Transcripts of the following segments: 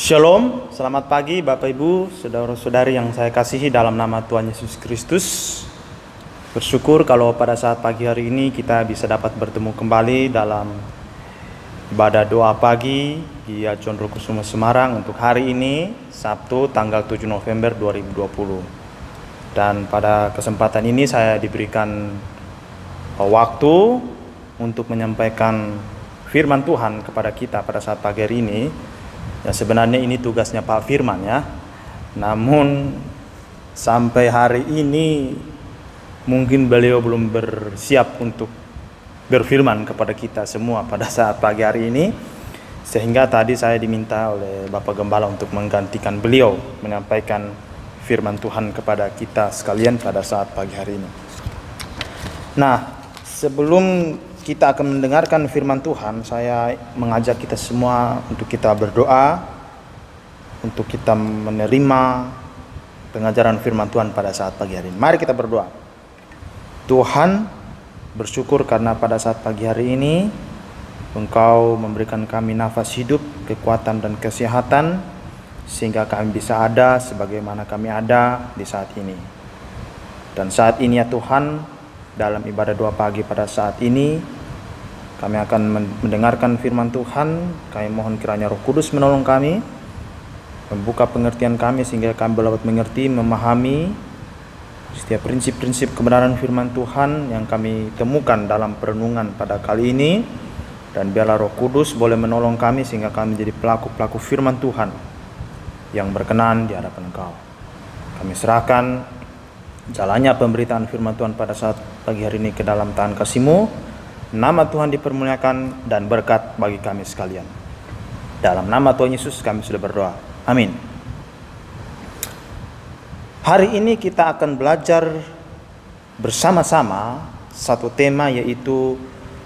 Shalom, selamat pagi Bapak Ibu, saudara-saudari yang saya kasihi dalam nama Tuhan Yesus Kristus. Bersyukur kalau pada saat pagi hari ini kita bisa dapat bertemu kembali dalam ibadah doa pagi di Condro Kusumo Semarang untuk hari ini, Sabtu tanggal 7 November 2020. Dan pada kesempatan ini saya diberikan waktu untuk menyampaikan firman Tuhan kepada kita pada saat pagi hari ini. Ya, sebenarnya ini tugasnya Pak Firman ya. Namun sampai hari ini mungkin beliau belum bersiap untuk berfirman kepada kita semua pada saat pagi hari ini. Sehingga tadi saya diminta oleh Bapak Gembala untuk menggantikan beliau menyampaikan firman Tuhan kepada kita sekalian pada saat pagi hari ini. Nah, sebelum kita akan mendengarkan firman Tuhan, saya mengajak kita semua untuk kita berdoa, untuk kita menerima pengajaran firman Tuhan pada saat pagi hari ini. Mari kita berdoa. Tuhan, bersyukur karena pada saat pagi hari ini Engkau memberikan kami nafas hidup, kekuatan dan kesehatan, sehingga kami bisa ada sebagaimana kami ada di saat ini. Dan saat ini ya Tuhan, dalam ibadah doa pagi pada saat ini kami akan mendengarkan firman Tuhan. Kami mohon kiranya Roh Kudus menolong kami, membuka pengertian kami sehingga kami dapat mengerti, memahami setiap prinsip-prinsip kebenaran firman Tuhan yang kami temukan dalam perenungan pada kali ini. Dan biarlah Roh Kudus boleh menolong kami sehingga kami menjadi pelaku-pelaku firman Tuhan yang berkenan di hadapan Engkau. Kami serahkan jalannya pemberitaan firman Tuhan pada saat pagi hari ini ke dalam tangan kasih-Mu. Nama Tuhan dipermuliakan dan berkat bagi kami sekalian. Dalam nama Tuhan Yesus kami sudah berdoa. Amin. Hari ini kita akan belajar bersama-sama satu tema, yaitu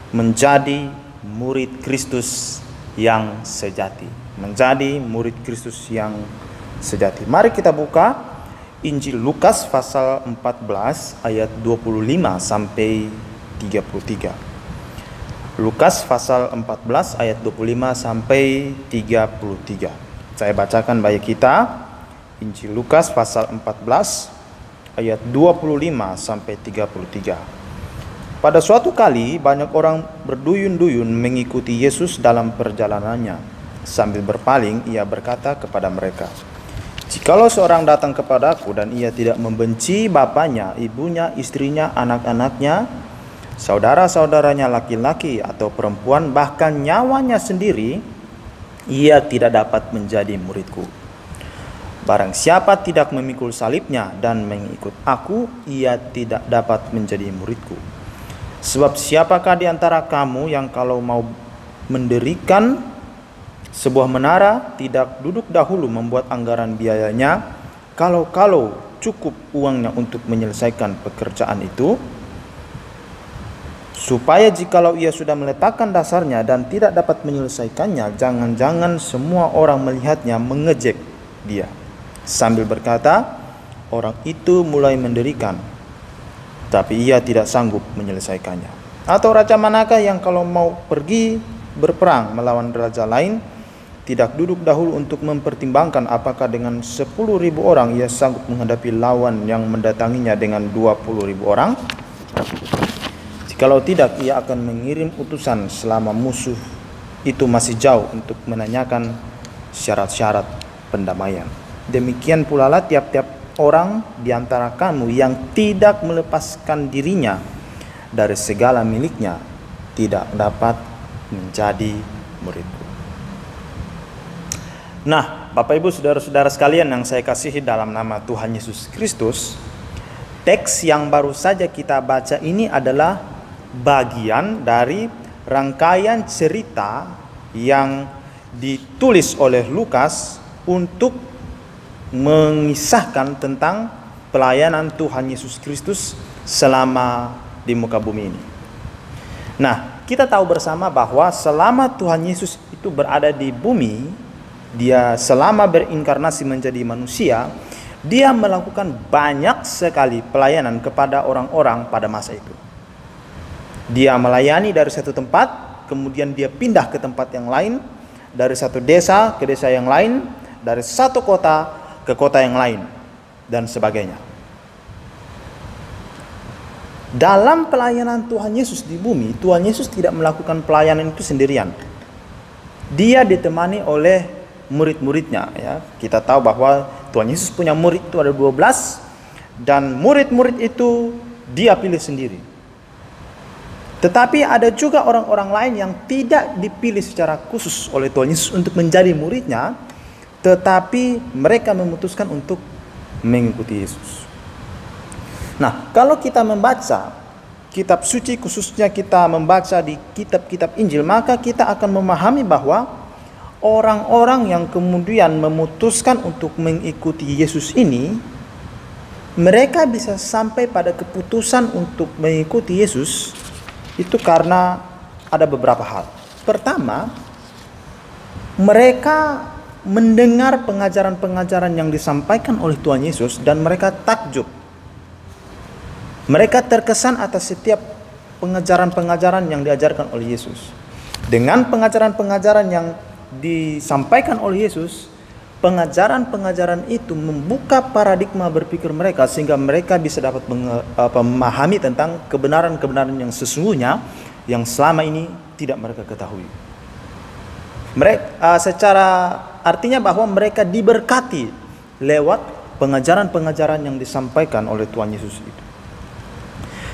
menjadi murid Kristus yang sejati. Menjadi murid Kristus yang sejati. Mari kita buka Injil Lukas pasal 14 ayat 25 sampai 33. Lukas pasal 14 ayat 25 sampai 33. Saya bacakan bagi kita Injil Lukas pasal 14 ayat 25 sampai 33. Pada suatu kali banyak orang berduyun-duyun mengikuti Yesus dalam perjalanannya. Sambil berpaling ia berkata kepada mereka, "Jikalau seorang datang kepadaku dan ia tidak membenci bapaknya, ibunya, istrinya, anak-anaknya, saudara-saudaranya laki-laki atau perempuan, bahkan nyawanya sendiri, ia tidak dapat menjadi muridku. Barang siapa tidak memikul salibnya dan mengikut aku, ia tidak dapat menjadi muridku. Sebab siapakah di antara kamu yang kalau mau mendirikan sebuah menara tidak duduk dahulu membuat anggaran biayanya, kalau cukup uangnya untuk menyelesaikan pekerjaan itu, supaya jikalau ia sudah meletakkan dasarnya dan tidak dapat menyelesaikannya, jangan-jangan semua orang melihatnya mengejek dia, sambil berkata, orang itu mulai mendirikan, tapi ia tidak sanggup menyelesaikannya. Atau raja manakah yang kalau mau pergi berperang melawan raja lain, tidak duduk dahulu untuk mempertimbangkan apakah dengan 10.000 orang ia sanggup menghadapi lawan yang mendatanginya dengan 20.000 orang? Jikalau tidak, ia akan mengirim utusan selama musuh itu masih jauh untuk menanyakan syarat-syarat pendamaian. Demikian pula lah tiap-tiap orang di antara kamu yang tidak melepaskan dirinya dari segala miliknya tidak dapat menjadi muridku." Nah, Bapak Ibu saudara-saudara sekalian yang saya kasihi dalam nama Tuhan Yesus Kristus, teks yang baru saja kita baca ini adalah bagian dari rangkaian cerita yang ditulis oleh Lukas untuk mengisahkan tentang pelayanan Tuhan Yesus Kristus selama di muka bumi ini. Nah, kita tahu bersama bahwa selama Tuhan Yesus itu berada di bumi, dia selama berinkarnasi menjadi manusia, dia melakukan banyak sekali pelayanan kepada orang-orang pada masa itu. Dia melayani dari satu tempat, kemudian dia pindah ke tempat yang lain, dari satu desa ke desa yang lain, dari satu kota ke kota yang lain dan sebagainya. Dalam pelayanan Tuhan Yesus di bumi, Tuhan Yesus tidak melakukan pelayanan itu sendirian. Dia ditemani oleh murid-muridnya, ya. Kita tahu bahwa Tuhan Yesus punya murid itu ada 12, dan murid-murid itu dia pilih sendiri. Tetapi ada juga orang-orang lain yang tidak dipilih secara khusus oleh Tuhan Yesus untuk menjadi muridnya, tetapi mereka memutuskan untuk mengikuti Yesus. Nah, kalau kita membaca kitab suci, khususnya kita membaca di kitab-kitab Injil, maka kita akan memahami bahwa orang-orang yang kemudian memutuskan untuk mengikuti Yesus ini, mereka bisa sampai pada keputusan untuk mengikuti Yesus itu karena ada beberapa hal. Pertama, mereka mendengar pengajaran-pengajaran yang disampaikan oleh Tuhan Yesus dan mereka takjub. Mereka terkesan atas setiap pengajaran-pengajaran yang diajarkan oleh Yesus. Dengan pengajaran-pengajaran yang disampaikan oleh Yesus, pengajaran-pengajaran itu membuka paradigma berpikir mereka sehingga mereka bisa dapat memahami tentang kebenaran-kebenaran yang sesungguhnya yang selama ini tidak mereka ketahui. Mereka artinya bahwa mereka diberkati lewat pengajaran-pengajaran yang disampaikan oleh Tuhan Yesus itu.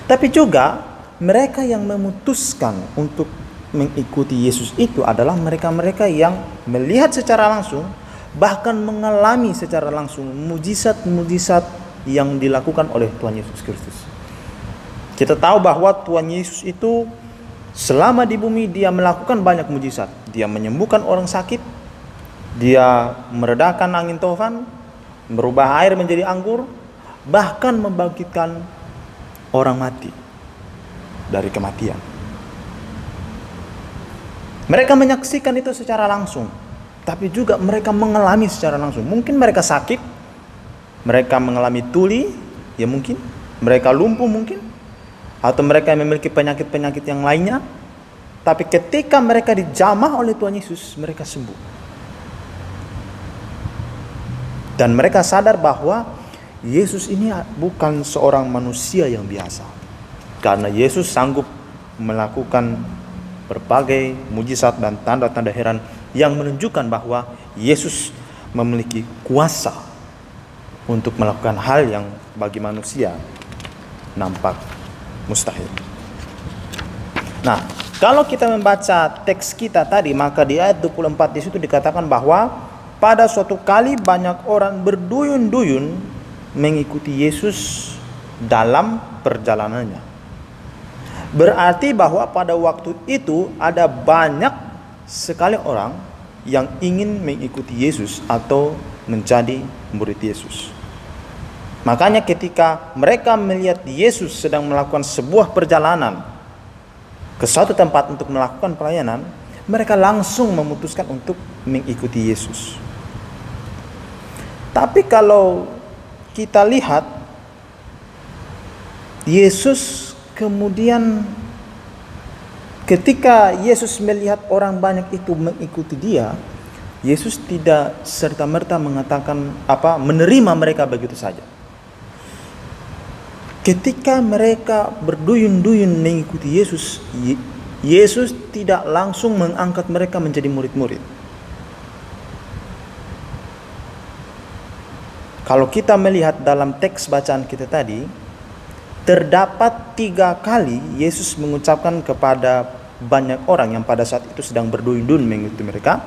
Tapi juga mereka yang memutuskan untuk mengikuti Yesus itu adalah mereka-mereka yang melihat secara langsung, bahkan mengalami secara langsung mujizat-mujizat yang dilakukan oleh Tuhan Yesus Kristus. Kita tahu bahwa Tuhan Yesus itu selama di bumi dia melakukan banyak mujizat. Dia menyembuhkan orang sakit, dia meredakan angin taufan, merubah air menjadi anggur, bahkan membangkitkan orang mati dari kematian. Mereka menyaksikan itu secara langsung, tapi juga mereka mengalami secara langsung. Mungkin mereka sakit, mereka mengalami tuli, ya mungkin, mereka lumpuh mungkin, atau mereka memiliki penyakit-penyakit yang lainnya. Tapi ketika mereka dijamah oleh Tuhan Yesus, mereka sembuh. Dan mereka sadar bahwa Yesus ini bukan seorang manusia yang biasa. Karena Yesus sanggup melakukan berbagai mujizat dan tanda-tanda heran yang menunjukkan bahwa Yesus memiliki kuasa untuk melakukan hal yang bagi manusia nampak mustahil. Nah, kalau kita membaca teks kita tadi, maka di ayat 24 di situ dikatakan bahwa pada suatu kali banyak orang berduyun-duyun mengikuti Yesus dalam perjalanannya. Berarti bahwa pada waktu itu ada banyak sekali orang yang ingin mengikuti Yesus atau menjadi murid Yesus. Makanya ketika mereka melihat Yesus sedang melakukan sebuah perjalanan ke suatu tempat untuk melakukan pelayanan, mereka langsung memutuskan untuk mengikuti Yesus. Tapi kalau kita lihat, Yesus kemudian ketika Yesus melihat orang banyak itu mengikuti dia, Yesus tidak serta-merta mengatakan menerima mereka begitu saja. Ketika mereka berduyun-duyun mengikuti Yesus, Yesus tidak langsung mengangkat mereka menjadi murid-murid. Kalau kita melihat dalam teks bacaan kita tadi, terdapat 3 kali Yesus mengucapkan kepada banyak orang yang pada saat itu sedang berduyun-duyun mengikuti mereka.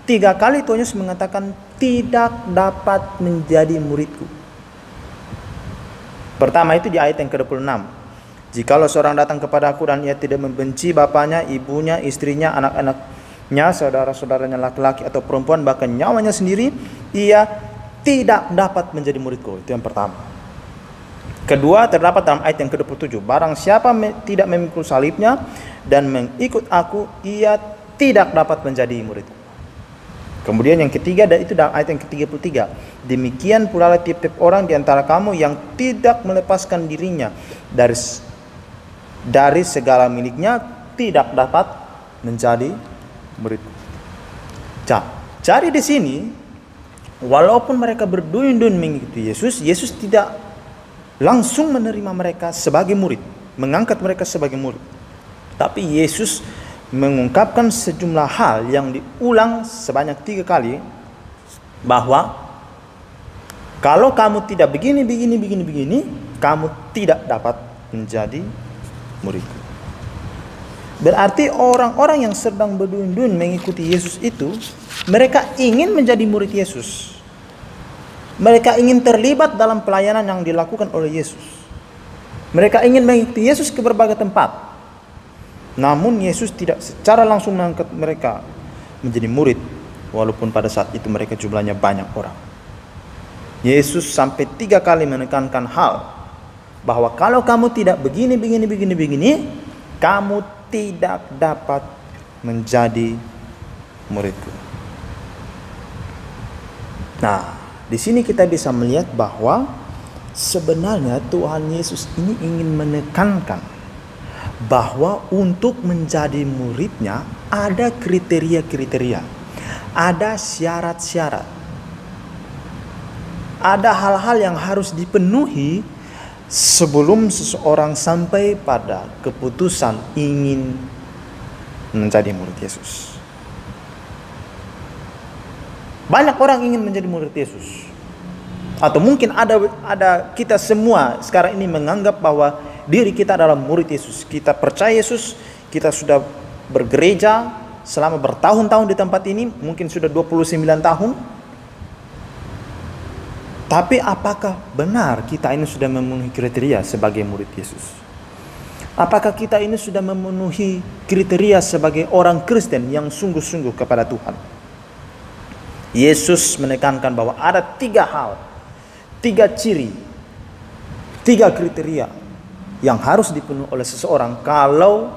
3 kali Tuhan Yesus mengatakan tidak dapat menjadi muridku. Pertama itu di ayat yang ke-26. Jikalau seorang datang kepadaku dan ia tidak membenci bapaknya, ibunya, istrinya, anak-anaknya, saudara-saudaranya laki-laki atau perempuan, bahkan nyawanya sendiri, ia tidak dapat menjadi muridku. Itu yang pertama. Kedua terdapat dalam ayat yang ke-27. Barang siapa tidak memikul salibnya dan mengikut aku, ia tidak dapat menjadi muridku. Kemudian yang ketiga, dan itu dalam ayat yang ke-33. Demikian pula tiap-tiap orang di antara kamu yang tidak melepaskan dirinya dari segala miliknya tidak dapat menjadi muridku. Jadi di sini walaupun mereka berduyun-duyun mengikuti Yesus, Yesus tidak langsung menerima mereka sebagai murid, mengangkat mereka sebagai murid. Tapi Yesus mengungkapkan sejumlah hal yang diulang sebanyak 3 kali, bahwa kalau kamu tidak begini, kamu tidak dapat menjadi muridku. Berarti orang-orang yang sedang berduyun-duyun mengikuti Yesus itu, mereka ingin menjadi murid Yesus. Mereka ingin terlibat dalam pelayanan yang dilakukan oleh Yesus. Mereka ingin mengikuti Yesus ke berbagai tempat. Namun Yesus tidak secara langsung mengangkat mereka menjadi murid, walaupun pada saat itu mereka jumlahnya banyak orang. Yesus sampai 3 kali menekankan hal bahwa kalau kamu tidak begini, kamu tidak dapat menjadi muridku. Nah, di sini kita bisa melihat bahwa sebenarnya Tuhan Yesus ini ingin menekankan bahwa untuk menjadi muridnya ada kriteria-kriteria, ada syarat-syarat, ada hal-hal yang harus dipenuhi sebelum seseorang sampai pada keputusan ingin menjadi murid Yesus. Banyak orang ingin menjadi murid Yesus. Atau mungkin ada kita semua sekarang ini menganggap bahwa diri kita adalah murid Yesus. Kita percaya Yesus, kita sudah bergereja selama bertahun-tahun di tempat ini, mungkin sudah 29 tahun. Tapi apakah benar kita ini sudah memenuhi kriteria sebagai murid Yesus? Apakah kita ini sudah memenuhi kriteria sebagai orang Kristen yang sungguh-sungguh kepada Tuhan? Yesus menekankan bahwa ada 3 hal, 3 ciri, 3 kriteria yang harus dipenuhi oleh seseorang kalau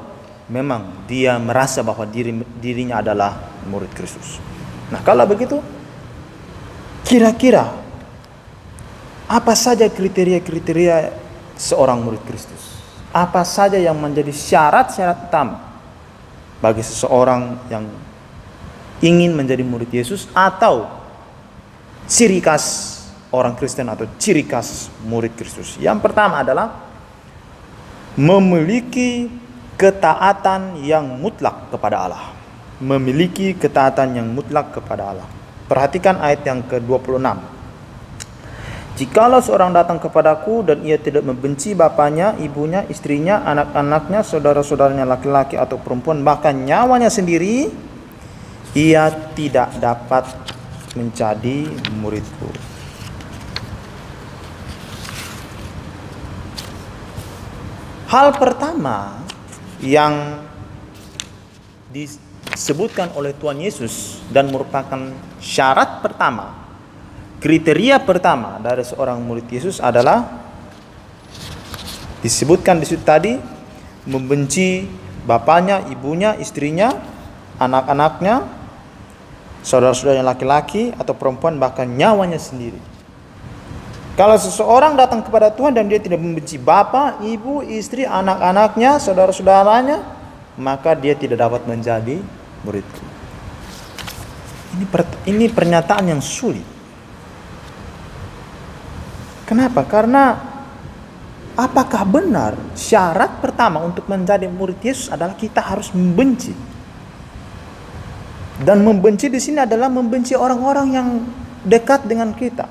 memang dia merasa bahwa dirinya adalah murid Kristus. Nah, kalau begitu, kira-kira apa saja kriteria-kriteria seorang murid Kristus? Apa saja yang menjadi syarat-syarat utama bagi seseorang yang ingin menjadi murid Yesus, atau ciri khas orang Kristen atau ciri khas murid Kristus? Yang pertama adalah memiliki ketaatan yang mutlak kepada Allah. Memiliki ketaatan yang mutlak kepada Allah. Perhatikan ayat yang ke-26. Jikalau seorang datang kepadaku dan ia tidak membenci bapaknya, ibunya, istrinya, anak-anaknya, saudara-saudaranya laki-laki atau perempuan, bahkan nyawanya sendiri, ia tidak dapat menjadi muridku. Hal pertama yang disebutkan oleh Tuhan Yesus dan merupakan syarat pertama, kriteria pertama dari seorang murid Yesus adalah disebutkan di situ tadi, membenci bapaknya, ibunya, istrinya, anak-anaknya, saudara-saudaranya laki-laki atau perempuan, bahkan nyawanya sendiri. Kalau seseorang datang kepada Tuhan dan dia tidak membenci bapak, ibu, istri, anak-anaknya, saudara-saudaranya, maka dia tidak dapat menjadi muridku. Ini pernyataan yang sulit. Kenapa? Karena apakah benar syarat pertama untuk menjadi murid Yesus adalah kita harus membenci? Dan membenci di sini adalah membenci orang-orang yang dekat dengan kita,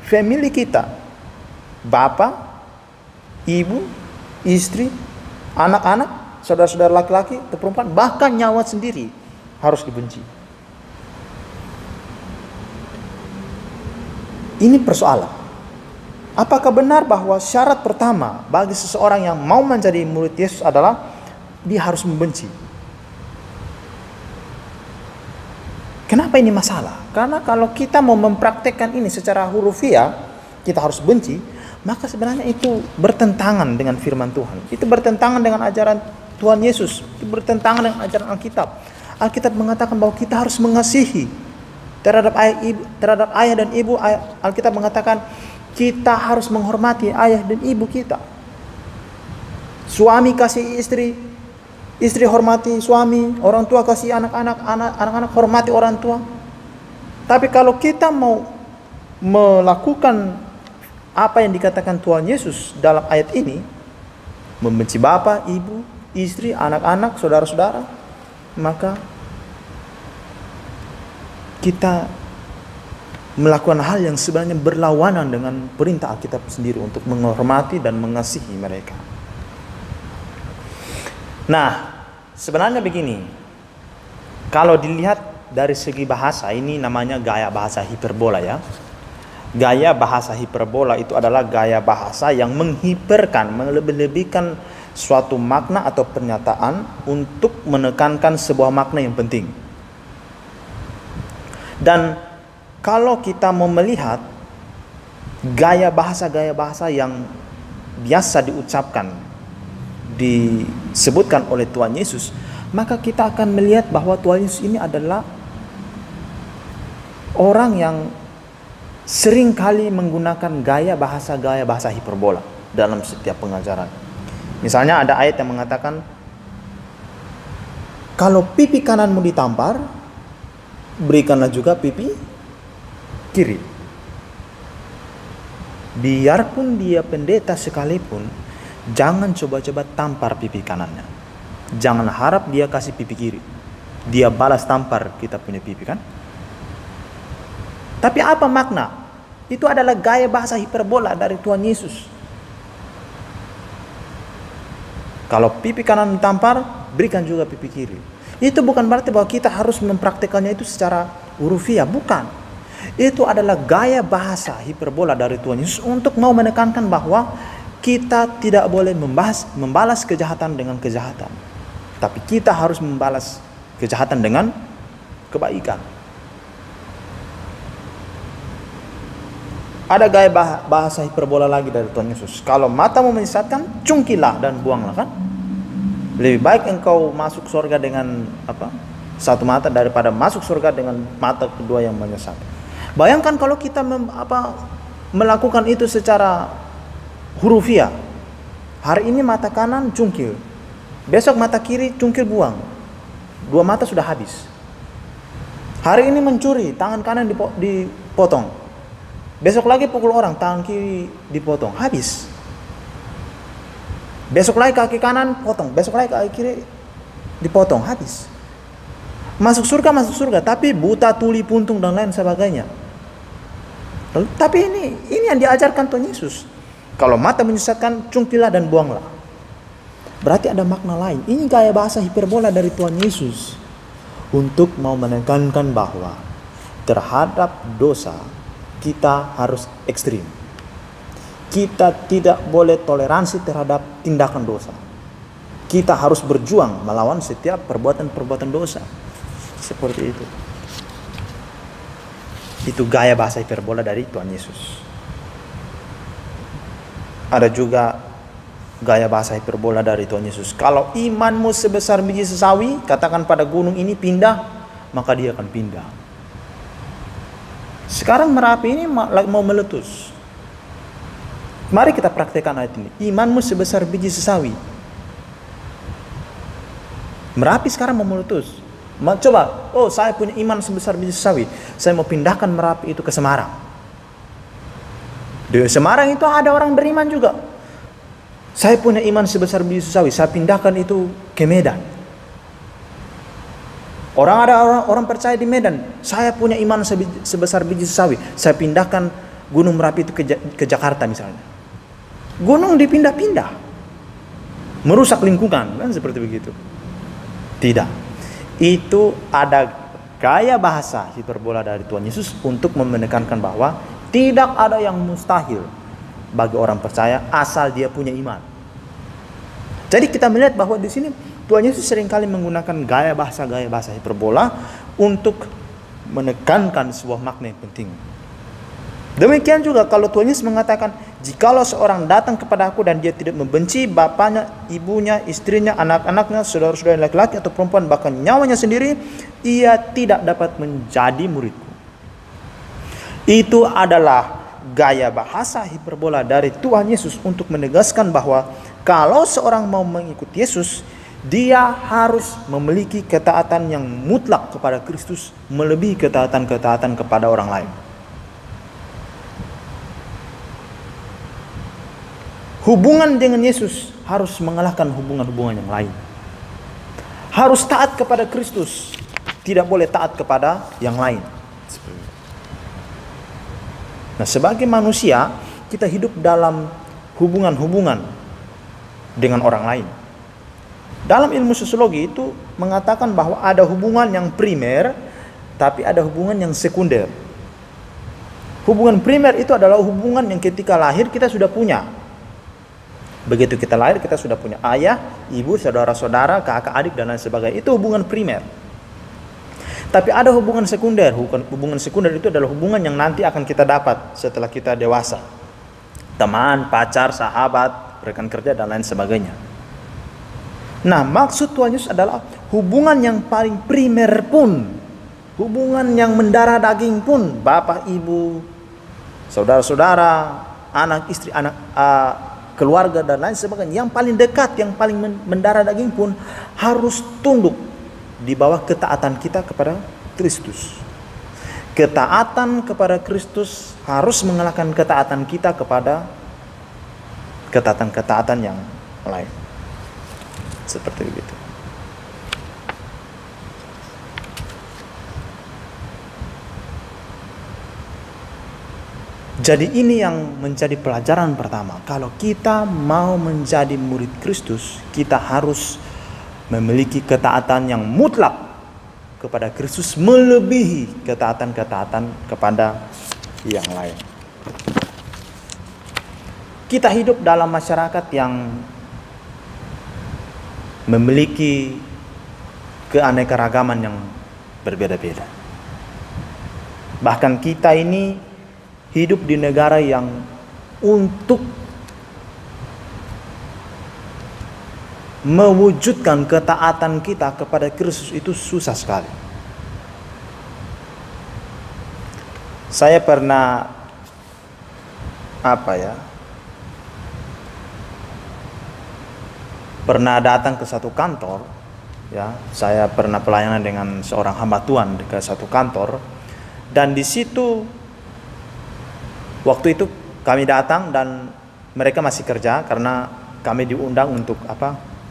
family kita, bapak, ibu, istri, anak-anak, saudara-saudara laki-laki atau perempuan, bahkan nyawa sendiri harus dibenci. Ini persoalan. Apakah benar bahwa syarat pertama bagi seseorang yang mau menjadi murid Yesus adalah dia harus membenci? Kenapa ini masalah? Karena kalau kita mau mempraktekkan ini secara hurufiah, kita harus benci, maka sebenarnya itu bertentangan dengan firman Tuhan. Itu bertentangan dengan ajaran Tuhan Yesus. Itu bertentangan dengan ajaran Alkitab. Alkitab mengatakan bahwa kita harus mengasihi terhadap ayah dan ibu. Alkitab mengatakan kita harus menghormati ayah dan ibu kita. Suami kasih istri, istri hormati suami, orang tua kasih anak-anak, anak-anak hormati orang tua. Tapi kalau kita mau melakukan apa yang dikatakan Tuhan Yesus dalam ayat ini, membenci bapak, ibu, istri, anak-anak, saudara-saudara, maka kita melakukan hal yang sebenarnya berlawanan dengan perintah Alkitab sendiri untuk menghormati dan mengasihi mereka. Nah, sebenarnya begini, kalau dilihat dari segi bahasa, ini namanya gaya bahasa hiperbola ya. Gaya bahasa hiperbola itu adalah gaya bahasa yang menghiperkan, melebih-lebihkan suatu makna atau pernyataan untuk menekankan sebuah makna yang penting. Dan kalau kita mau melihat gaya bahasa yang biasa diucapkan, disebutkan oleh Tuhan Yesus, maka kita akan melihat bahwa Tuhan Yesus ini adalah orang yang sering kali menggunakan gaya bahasa hiperbola dalam setiap pengajaran. Misalnya ada ayat yang mengatakan, kalau pipi kananmu ditampar, berikanlah juga pipi kiri. Biarpun dia pendeta sekalipun, jangan coba-coba tampar pipi kanannya. Jangan harap dia kasih pipi kiri, dia balas tampar kita punya pipi kan. Tapi apa makna? Itu adalah gaya bahasa hiperbola dari Tuhan Yesus. Kalau pipi kanan ditampar, berikan juga pipi kiri. Itu bukan berarti bahwa kita harus mempraktikannya itu secara hurufiah, bukan. Itu adalah gaya bahasa hiperbola dari Tuhan Yesus untuk mau menekankan bahwa kita tidak boleh membalas kejahatan dengan kejahatan, tapi kita harus membalas kejahatan dengan kebaikan. Ada gaya bahasa hiperbola lagi dari Tuhan Yesus. Kalau matamu menyesatkan, cungkilah dan buanglah kan. Lebih baik engkau masuk surga dengan satu mata daripada masuk surga dengan mata kedua yang menyesat. Bayangkan kalau kita melakukan itu secara hurufiah. Hari ini mata kanan cungkil, besok mata kiri cungkil buang. Dua mata sudah habis. Hari ini mencuri, tangan kanan dipotong. Besok lagi pukul orang, tangan kiri dipotong, habis. Besok lagi kaki kanan potong, besok lagi kaki kiri dipotong, habis. Masuk surga, tapi buta, tuli, puntung dan lain sebagainya. Tapi ini yang diajarkan Tuhan Yesus. Kalau mata menyesatkan, cungkilah dan buanglah. Berarti ada makna lain. Ini gaya bahasa hiperbola dari Tuhan Yesus untuk mau menekankan bahwa terhadap dosa kita harus ekstrim. Kita tidak boleh toleransi terhadap tindakan dosa. Kita harus berjuang melawan setiap perbuatan-perbuatan dosa. Seperti itu. Itu gaya bahasa hiperbola dari Tuhan Yesus. Ada juga gaya bahasa hiperbola dari Tuhan Yesus. Kalau imanmu sebesar biji sesawi, katakan pada gunung ini pindah, maka dia akan pindah. Sekarang Merapi ini mau meletus. Mari kita praktekkan ayat ini. Imanmu sebesar biji sesawi. Merapi sekarang mau meletus. Coba, saya punya iman sebesar biji sesawi, saya mau pindahkan Merapi itu ke Semarang. Di Semarang itu ada orang beriman juga. Saya punya iman sebesar biji sesawi, saya pindahkan itu ke Medan. Ada orang percaya di Medan, saya punya iman sebesar biji sesawi, saya pindahkan Gunung Merapi itu ke Jakarta misalnya. Gunung dipindah-pindah, merusak lingkungan, kan seperti begitu. Tidak. Itu ada gaya bahasa hiperbola dari Tuhan Yesus untuk menekankan bahwa tidak ada yang mustahil bagi orang percaya asal dia punya iman. Jadi kita melihat bahwa di sini Tuhan Yesus seringkali menggunakan gaya bahasa hiperbola untuk menekankan sebuah makna yang penting. Demikian juga kalau Tuhan Yesus mengatakan, jikalau seorang datang kepada aku dan dia tidak membenci bapaknya, ibunya, istrinya, anak-anaknya, saudara-saudara laki-laki atau perempuan, bahkan nyawanya sendiri, ia tidak dapat menjadi muridku. Itu adalah gaya bahasa hiperbola dari Tuhan Yesus untuk menegaskan bahwa kalau seorang mau mengikut Yesus, dia harus memiliki ketaatan yang mutlak kepada Kristus, melebihi ketaatan-ketaatan kepada orang lain. Hubungan dengan Yesus harus mengalahkan hubungan-hubungan yang lain. Harus taat kepada Kristus, tidak boleh taat kepada yang lain. Nah, sebagai manusia, kita hidup dalam hubungan-hubungan dengan orang lain. Dalam ilmu sosiologi itu mengatakan bahwa ada hubungan yang primer, tapi ada hubungan yang sekunder. Hubungan primer itu adalah hubungan yang ketika lahir kita sudah punya. Begitu kita lahir kita sudah punya ayah, ibu, saudara-saudara, kakak, adik, dan lain sebagainya. Itu hubungan primer. Tapi ada hubungan sekunder. Hubungan sekunder itu adalah hubungan yang nanti akan kita dapat setelah kita dewasa. Teman, pacar, sahabat, rekan kerja, dan lain sebagainya. Nah, maksud Tuhan Yesus adalah hubungan yang paling primer pun, hubungan yang mendarah daging pun, bapak, ibu, saudara-saudara, anak, istri, anak, keluarga, dan lain sebagainya, yang paling dekat, yang paling mendarah daging pun harus tunduk di bawah ketaatan kita kepada Kristus. Ketaatan kepada Kristus harus mengalahkan ketaatan kita kepada ketaatan-ketaatan yang lain. Seperti itu. Jadi ini yang menjadi pelajaran pertama. Kalau kita mau menjadi murid Kristus, kita harus memiliki ketaatan yang mutlak kepada Kristus, melebihi ketaatan-ketaatan kepada yang lain. Kita hidup dalam masyarakat yang memiliki keanekaragaman yang berbeda-beda. Bahkan kita ini hidup di negara yang untuk mewujudkan ketaatan kita kepada Kristus itu susah sekali. Saya pernah pernah datang ke satu kantor, ya. Saya pernah pelayanan dengan seorang hamba Tuhan ke satu kantor, dan di situ waktu itu kami datang dan mereka masih kerja karena kami diundang untuk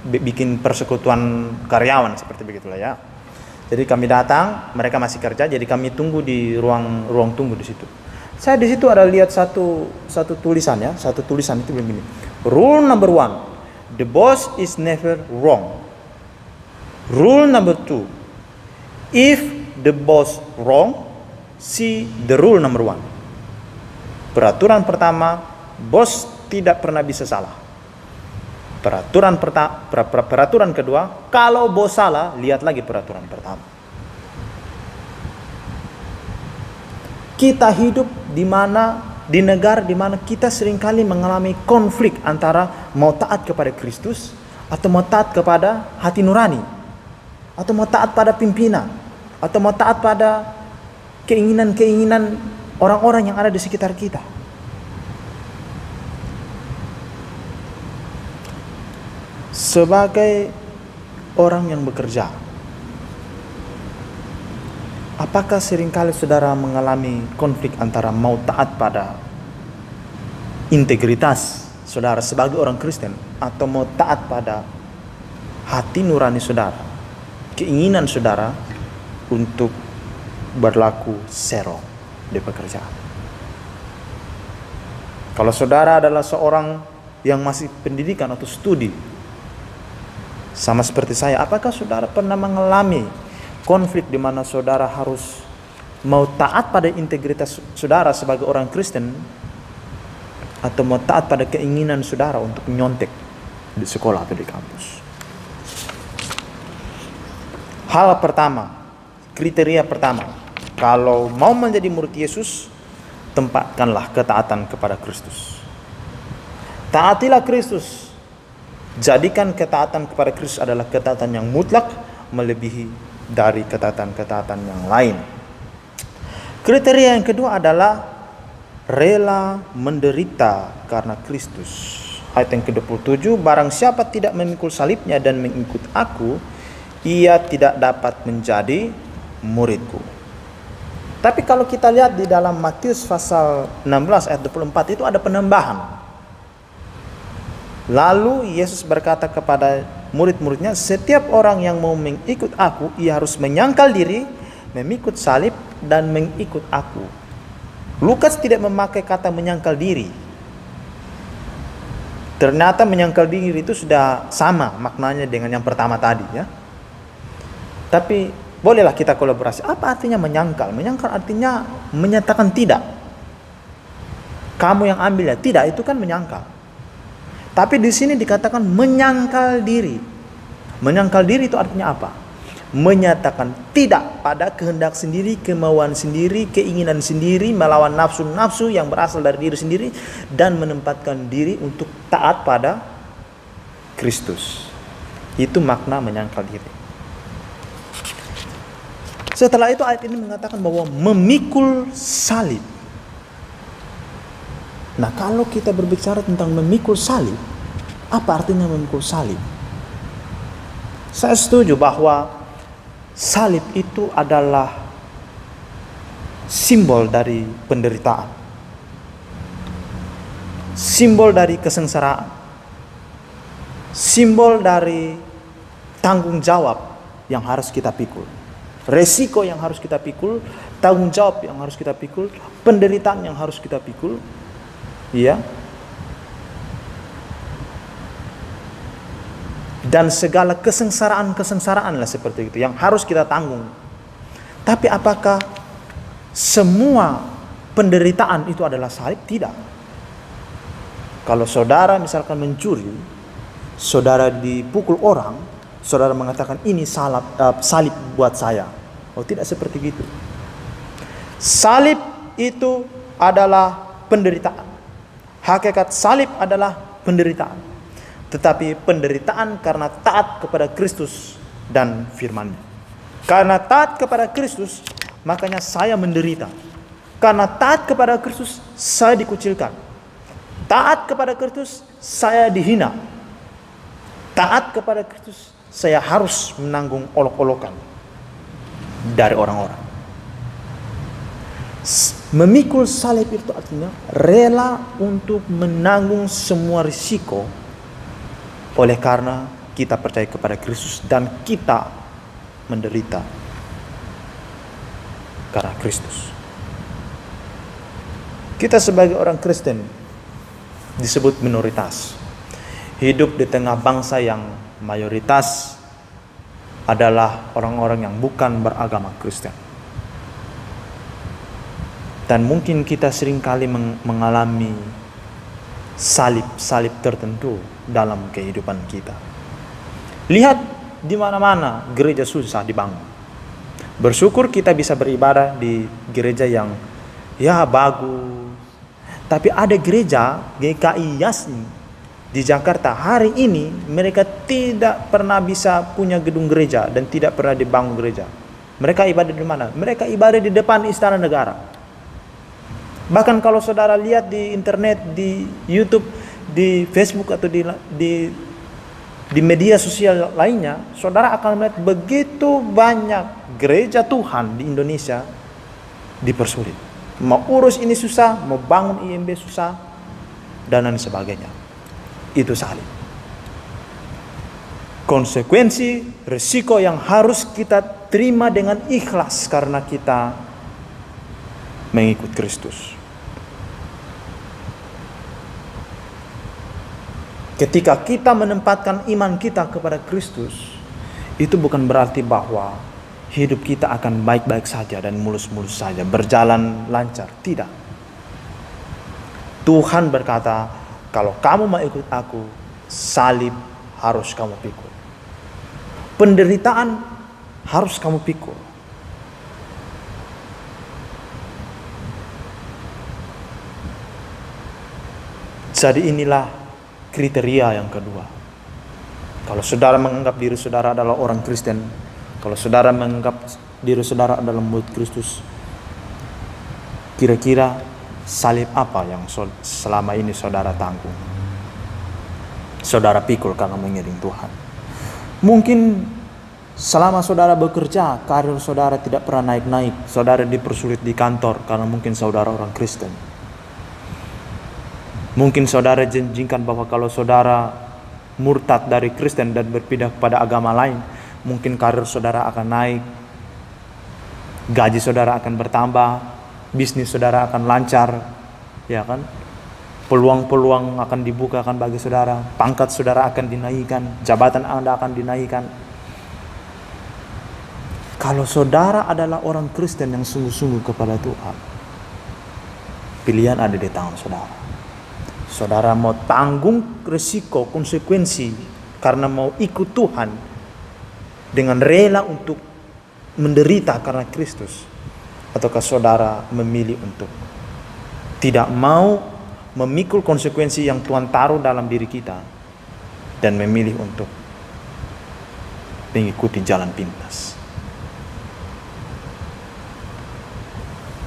bikin persekutuan karyawan seperti begitulah ya. Jadi kami datang, mereka masih kerja, jadi kami tunggu di ruang tunggu di situ. Saya di situ ada lihat satu tulisan ya, satu tulisan itu begini. Rule number 1, the boss is never wrong. Rule number 2, if the boss wrong, see the rule number 1. Peraturan pertama, bos tidak pernah bisa salah. Peraturan kedua, kalau bos salah, lihat lagi peraturan pertama. Kita hidup di negara di mana kita seringkali mengalami konflik antara mau taat kepada Kristus atau mau taat kepada hati nurani, atau mau taat pada pimpinan, atau mau taat pada keinginan-keinginan orang-orang yang ada di sekitar kita. Sebagai orang yang bekerja, apakah seringkali saudara mengalami konflik antara mau taat pada integritas saudara sebagai orang Kristen atau mau taat pada hati nurani saudara, keinginan saudara untuk berlaku serong di pekerjaan? Kalau saudara adalah seorang yang masih pendidikan atau studi, sama seperti saya, apakah saudara pernah mengalami konflik di mana saudara harus mau taat pada integritas saudara sebagai orang Kristen atau mau taat pada keinginan saudara untuk nyontek di sekolah atau di kampus? Hal pertama, kriteria pertama, kalau mau menjadi murid Yesus, tempatkanlah ketaatan kepada Kristus. Taatilah Kristus. Jadikan ketaatan kepada Kristus adalah ketaatan yang mutlak, melebihi dari ketaatan-ketaatan yang lain. Kriteria yang kedua adalah rela menderita karena Kristus. Ayat yang ke-27, barang siapa tidak memikul salibnya dan mengikut aku, ia tidak dapat menjadi muridku. Tapi kalau kita lihat di dalam Matius pasal 16 ayat 24 itu ada penambahan. Lalu Yesus berkata kepada murid-muridnya, setiap orang yang mau mengikut aku, ia harus menyangkal diri, memikul salib, dan mengikut aku. Lukas tidak memakai kata menyangkal diri. Ternyata menyangkal diri itu sudah sama maknanya dengan yang pertama tadi, ya. Tapi bolehlah kita kolaborasi. Apa artinya menyangkal? Menyangkal artinya menyatakan tidak. Kamu yang ambil ya, tidak, itu kan menyangkal. Tapi di sini dikatakan menyangkal diri. Menyangkal diri itu artinya apa? Menyatakan tidak pada kehendak sendiri, kemauan sendiri, keinginan sendiri, melawan nafsu-nafsu yang berasal dari diri sendiri, dan menempatkan diri untuk taat pada Kristus. Itu makna menyangkal diri. Setelah itu ayat ini mengatakan bahwa memikul salib. Nah, kalau kita berbicara tentang memikul salib, apa artinya memikul salib? Saya setuju bahwa salib itu adalah simbol dari penderitaan, simbol dari kesengsaraan, simbol dari tanggung jawab yang harus kita pikul, resiko yang harus kita pikul, tanggung jawab yang harus kita pikul, penderitaan yang harus kita pikul. Ya. Dan segala kesengsaraan lah seperti itu yang harus kita tanggung. Tapi apakah semua penderitaan itu adalah salib? Tidak. Kalau saudara misalkan mencuri, saudara dipukul orang, saudara mengatakan ini salib buat saya. Oh, tidak seperti itu. Salib itu adalah penderitaan. Hakikat salib adalah penderitaan. Tetapi penderitaan karena taat kepada Kristus dan firman-Nya. Karena taat kepada Kristus, makanya saya menderita. Karena taat kepada Kristus, saya dikucilkan. Taat kepada Kristus, saya dihina. Taat kepada Kristus, saya harus menanggung olok-olokan dari orang-orang. Memikul salib itu artinya rela untuk menanggung semua risiko oleh karena kita percaya kepada Kristus dan kita menderita karena Kristus. Kita sebagai orang Kristen disebut minoritas. Hidup di tengah bangsa yang mayoritas adalah orang-orang yang bukan beragama Kristen. Dan mungkin kita seringkali mengalami salib-salib tertentu dalam kehidupan kita. Lihat di mana-mana gereja susah dibangun. Bersyukur kita bisa beribadah di gereja yang ya bagus. Tapi ada gereja GKI Yasni di Jakarta hari ini mereka tidak pernah bisa punya gedung gereja dan tidak pernah dibangun gereja. Mereka ibadah di mana? Mereka ibadah di depan Istana Negara. Bahkan kalau saudara lihat di internet, di YouTube, di Facebook atau di media sosial lainnya, saudara akan melihat begitu banyak gereja Tuhan di Indonesia dipersulit. Mau urus ini susah, mau bangun IMB susah, dan lain sebagainya. Itu salib. Konsekuensi, risiko yang harus kita terima dengan ikhlas karena kita mengikut Kristus. Ketika kita menempatkan iman kita kepada Kristus, itu bukan berarti bahwa hidup kita akan baik-baik saja dan mulus-mulus saja, berjalan lancar. Tidak. Tuhan berkata, kalau kamu mau ikut aku, salib harus kamu pikul. Penderitaan harus kamu pikul. Jadi inilah kriteria yang kedua. Kalau saudara menganggap diri saudara adalah orang Kristen, kalau saudara menganggap diri saudara adalah murid Kristus, kira-kira salib apa yang selama ini saudara tanggung? Saudara pikul karena mengiring Tuhan. Mungkin selama saudara bekerja, karir saudara tidak pernah naik-naik, saudara dipersulit di kantor karena mungkin saudara orang Kristen. Mungkin saudara janjikan bahwa kalau saudara murtad dari Kristen dan berpindah kepada agama lain, mungkin karir saudara akan naik, gaji saudara akan bertambah, bisnis saudara akan lancar, ya kan? Peluang-peluang akan dibukakan bagi saudara, pangkat saudara akan dinaikkan, jabatan Anda akan dinaikkan. Kalau saudara adalah orang Kristen yang sungguh-sungguh kepada Tuhan, pilihan ada di tangan saudara. Saudara mau tanggung risiko, konsekuensi karena mau ikut Tuhan dengan rela untuk menderita karena Kristus, ataukah saudara memilih untuk tidak mau memikul konsekuensi yang Tuhan taruh dalam diri kita dan memilih untuk mengikuti jalan pintas.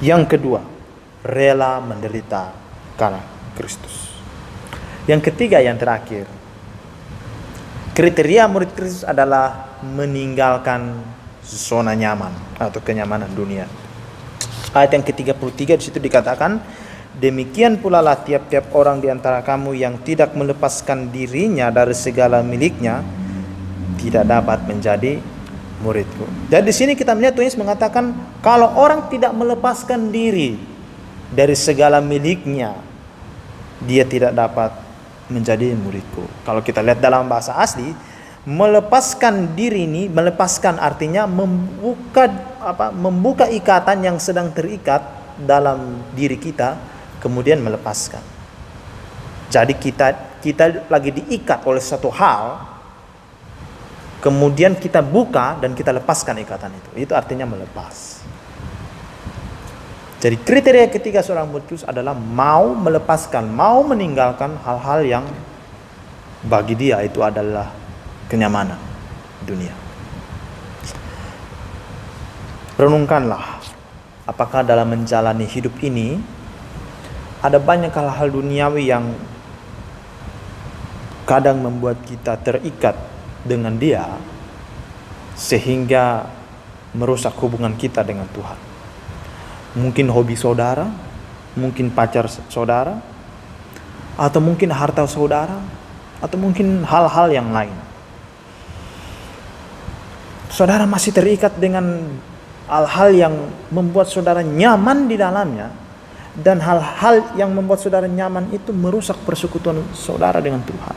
Yang kedua, rela menderita karena Kristus. Yang ketiga, yang terakhir, kriteria murid Kristus adalah meninggalkan zona nyaman atau kenyamanan dunia. Ayat yang ke-33 di situ dikatakan, demikian pula lah tiap-tiap orang di antara kamu yang tidak melepaskan dirinya dari segala miliknya tidak dapat menjadi muridku. Jadi di sini kita melihat Tuhan Yesus mengatakan kalau orang tidak melepaskan diri dari segala miliknya, dia tidak dapat menjadi muridku. Kalau kita lihat dalam bahasa asli, melepaskan diri ini, melepaskan artinya membuka ikatan yang sedang terikat dalam diri kita, kemudian melepaskan. Jadi kita lagi diikat oleh satu hal, kemudian kita buka dan kita lepaskan ikatan itu. Itu artinya melepas. Jadi kriteria ketiga seorang murid Kristus adalah mau melepaskan, mau meninggalkan hal-hal yang bagi dia itu adalah kenyamanan dunia. Renungkanlah, apakah dalam menjalani hidup ini ada banyak hal-hal duniawi yang kadang membuat kita terikat dengan dia sehingga merusak hubungan kita dengan Tuhan. Mungkin hobi saudara, mungkin pacar saudara, atau mungkin harta saudara, atau mungkin hal-hal yang lain. Saudara masih terikat dengan hal-hal yang membuat saudara nyaman di dalamnya, dan hal-hal yang membuat saudara nyaman itu merusak persekutuan saudara dengan Tuhan.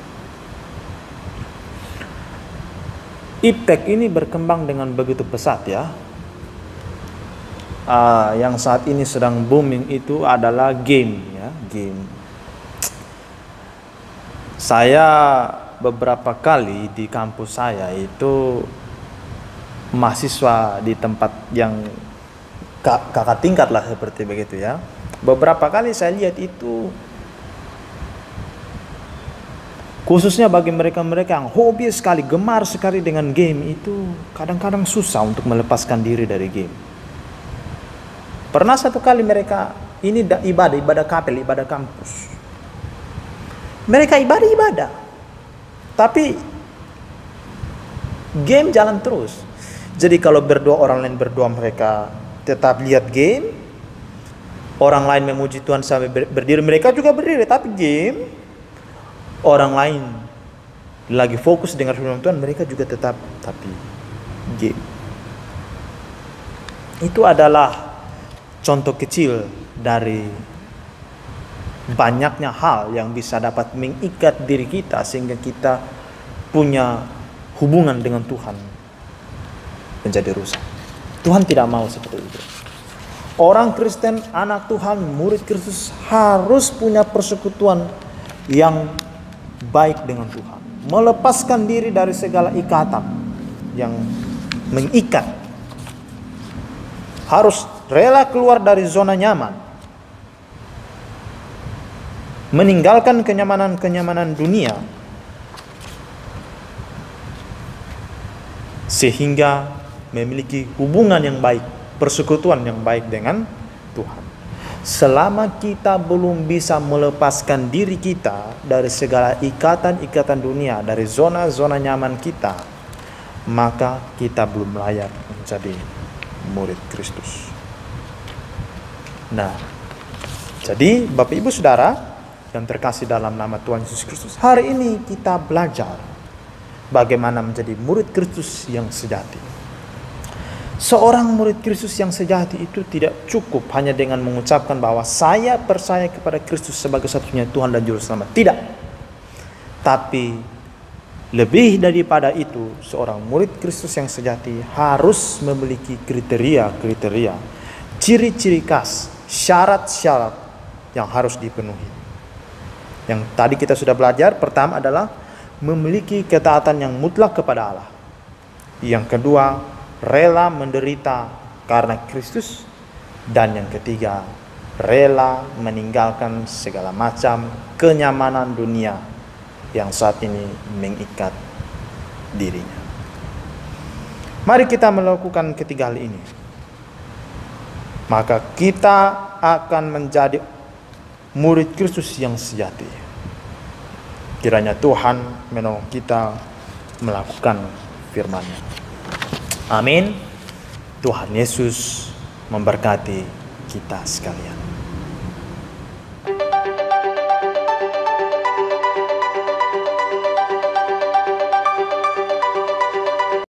Iptek ini berkembang dengan begitu pesat ya. Yang saat ini sedang booming itu adalah game ya, game. Saya beberapa kali di kampus saya itu mahasiswa di tempat yang kakak tingkat lah seperti begitu ya. Beberapa kali saya lihat itu, khususnya bagi mereka-mereka yang hobi sekali, gemar sekali dengan game itu, kadang-kadang susah untuk melepaskan diri dari game. Pernah satu kali mereka ini ibadah kapel, ibadah kampus. Mereka ibadah, tapi game jalan terus. Jadi kalau berdua, orang lain berdua, mereka tetap lihat game. Orang lain memuji Tuhan sampai berdiri, mereka juga berdiri, tapi game. Orang lain lagi fokus dengan firman Tuhan, mereka juga tetap tapi game. Itu adalah contoh kecil dari banyaknya hal yang bisa dapat mengikat diri kita sehingga kita punya hubungan dengan Tuhan menjadi rusak. Tuhan tidak mau seperti itu. Orang Kristen, anak Tuhan, murid Kristus harus punya persekutuan yang baik dengan Tuhan. Melepaskan diri dari segala ikatan yang mengikat. Harus rela keluar dari zona nyaman. Meninggalkan kenyamanan-kenyamanan dunia. Sehingga memiliki hubungan yang baik, persekutuan yang baik dengan Tuhan. Selama kita belum bisa melepaskan diri kita dari segala ikatan-ikatan dunia, dari zona-zona nyaman kita, maka kita belum layak menjadi murid Kristus. Nah, jadi Bapak Ibu Saudara, yang terkasih dalam nama Tuhan Yesus Kristus, hari ini kita belajar bagaimana menjadi murid Kristus yang sejati. Seorang murid Kristus yang sejati itu tidak cukup hanya dengan mengucapkan bahwa saya percaya kepada Kristus sebagai satunya Tuhan dan Juru Selamat. Tidak. Tapi lebih daripada itu, seorang murid Kristus yang sejati harus memiliki kriteria-kriteria, ciri-ciri khas, syarat-syarat yang harus dipenuhi. Yang tadi kita sudah belajar, pertama adalah memiliki ketaatan yang mutlak kepada Allah. Yang kedua, rela menderita karena Kristus. Dan yang ketiga, rela meninggalkan segala macam kenyamanan dunia yang saat ini mengikat dirinya. Mari kita melakukan ketiga hal ini. Maka kita akan menjadi murid Kristus yang sejati. Kiranya Tuhan menolong kita melakukan firman-Nya. Amin. Tuhan Yesus memberkati kita sekalian.